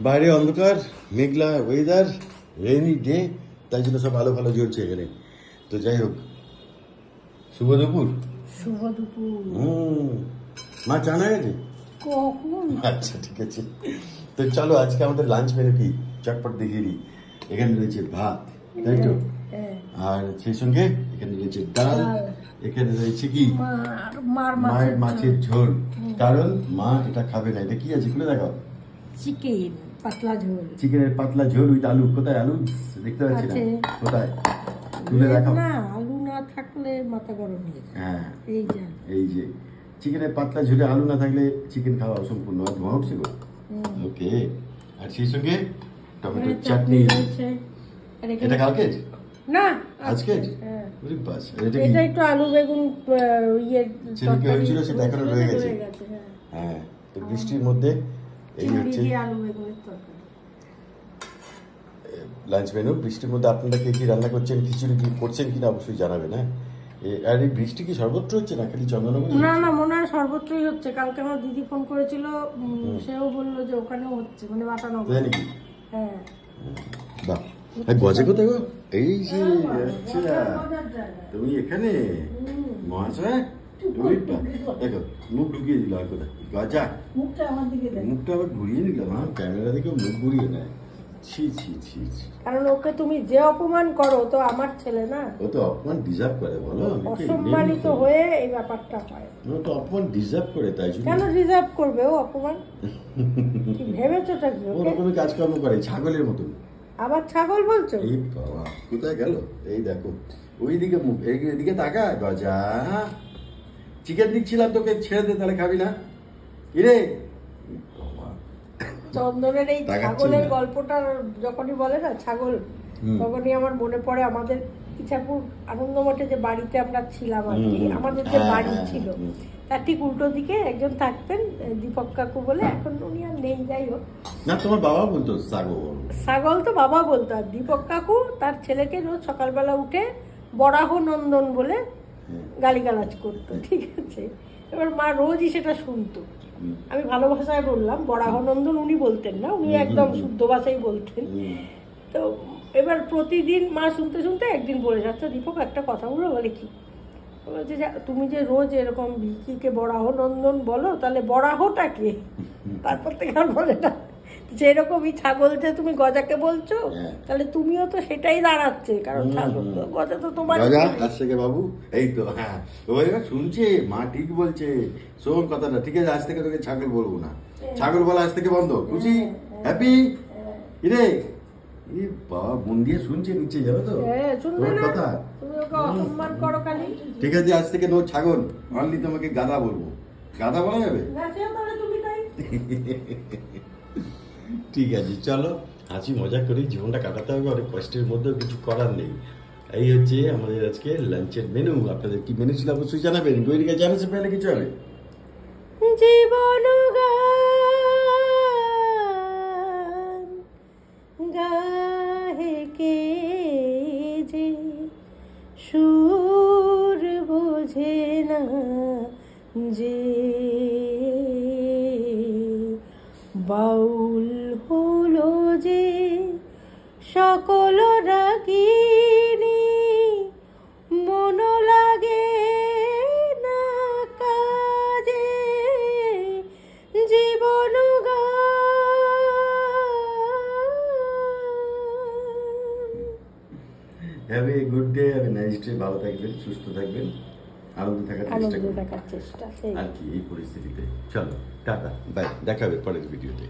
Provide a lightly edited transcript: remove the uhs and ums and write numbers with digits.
বাইরে অন্ধকার, মেঘলা weather, rainy day, তাই জন্য সব আলো ভালো জ্বলছে এখানে। তো যাই হোক, শুভ দুপুর। শুভ দুপুর। মা জানা গেছে কখন? আচ্ছা ঠিক আছে। তো চলো আজকে আমাদের লাঞ্চ মেনু কি চটপট দেখিয়ে দিই। এখানে রয়েছে ভাত, তাই তো? আর সেই সঙ্গে এখানে রয়েছে ডাল, এখানে রয়েছে কি মায়ের মাছের ঝোল। কারণ মা এটা খাবে না। এটা কি আছে খুলে দেখাও। চিকেন পাতলা ঝোল। চিকেনের পাতলা ঝোল উইথ আলু। কোথায় আলু দেখতে পাচ্ছি না, কোথায় তুলে দেখাও। না আলু না থাকলে মাথা গরম হয়ে যায়। হ্যাঁ এই যে চিকেনের পাতলা ঝোলে আলু না থাকলে চিকেন খাওয়া অসম্পূর্ণ। ধোঁয়া উঠছে গো। ওকে। আর সেই সঙ্গে টমেটোর চাটনি। এটা কালকে না আজকে? এটা একটু আলু বেগুন ছেলেকে হয়েছিল, সেটা এখনো রয়ে গেছে। হ্যাঁ, তো বৃষ্টির মধ্যে এই হচ্ছে আলু বেগুনের তরকারি লাঞ্চ মেনু। বৃষ্টির মধ্যে আপনারা কে কি রান্না করছেন, খিচুড়ি কি করছেন কিনা অবশ্যই জানাবেন। হ্যাঁ, আর এই বৃষ্টি কি সর্বত্র হচ্ছে না খালি চন্দননগরে? না না, মনে হয় সর্বত্রই হচ্ছে। কালকে আমার দিদি ফোন করেছিল, সেও বললো যে ওখানেও হচ্ছে, মানে বাটানগর। তাই নাকি? হ্যাঁ। বাহ, গজে কোথায় গো? এই যে আচ্ছা, তুমি এখানে মহাশয়। দেখো মুখ ঢুকিয়ে দিল আর কোথায় গজা। মুখটা আবার ঘুরিয়ে নিলাম। ক্যামেরা দেখে মুখ ঘুরিয়ে নেয়। ছি ছি ছি ছি। কারণ ওকে তুমি যে অপমান করো, তো আমার ছেলে না, ও তো অপমান ডিজার্ভ করে বলো। অসম্মানিত হয়ে এই ব্যাপারটা হয়। ও তো অপমান ডিজার্ভ করে, তাই জন্য। কেন ডিজার্ভ করবে ও অপমান? কি ভেবেছোটা কি? ও রকমের কাজকর্ম করে ছাগলের মতন। আবার ছাগল বলছো? এই বাবা, কোথায় গেল? এই দেখো ওইদিকে মুখ, এইদিকে তাকা। গজা চিকেন দিচ্ছিলাম তোকে, ছেড়ে দে, তাহলে খাবি না? কিরে চন্দনের এই ছাগলের গল্পটা যখনই বলে না ছাগল, তখনই আমার মনে পড়ে আমাদের ইছাপুর আনন্দমঠে যে বাড়িতে আমরা ছিলাম আর কি। আমাদের যে বাড়ি ছিল তার ঠিক উল্টো দিকে একজন থাকতেন, দীপক কাকু বলে। এখন উনি আর নেই, যাই হোক। না, তোমার বাবা বলতো ছাগল তো বাবা বলতো। আর দীপক কাকু তার ছেলেকে রোজ সকালবেলা উঠে বরাহ নন্দন বলে গালিগালাজ করতো, ঠিক আছে? এবার মা রোজই সেটা শুনতো। আমি ভালো ভাষায় বললাম, বরাহনন্দন উনি বলতেন না, উনি একদম শুদ্ধ ভাষায় বলতেন। তো এবার প্রতিদিন মা শুনতে শুনতে একদিন বলে যাচ্ছে, দীপক একটা কথা বলো। বলে কি? বলছে যে তুমি যে রোজ এরকম ভিকিকে বরাহনন্দন বলো, তাহলে বরাহটা কে? তারপর থেকে আর বলে না। যেরকমই ছাগল যে তুমি গজাকে বলছো, তাহলে তুমিও তো সেটাই দাঁড়াচ্ছে। কারণ ছাগল তো গজা তো তোমার বাবু। এই তো হ্যাঁ, এবার শুনছে মা ঠিক বলছে। শোন কথাটা, ঠিক আছে? আজ থেকে তোকে ছাগল বলবো না। ছাগল বলা আজ থেকে বন্ধ। খুশি? হ্যাপি? রে বাবা মন দিয়ে শুনছে নিচে, যাবে তো কথা। ঠিক আছে, আজ থেকে নো ছাগল, অনলি তোমাকে গাধা বলবো। গাধা বলা যাবে? ঠিক আছে, চলো হাসি মজা করি, জীবনটা কাটাতে হবে। অনেক কষ্টের মধ্যেও কিছু করার নেই। এই হচ্ছে আমাদের আজকে লাঞ্চের মেনু। আপনাদের কি মেনু ছিল অবশ্যই জানাবেন। বইটিকে জানাতে পেলে কিছু হবে। জীবন গাহে কে যে সুর বোঝে না যে, বাউল হলো যে সকল রাগিনী, মন লাগে না কাজে, জীবন have a good day, have a nice day. ভালো থাকবেন, সুস্থ থাকবেন, আনন্দ থাকার চেষ্টা করবেন। আর কি এই পরিস্থিতিতে। চলো টাটা, বাই, দেখা হবে পরের ভিডিওতে।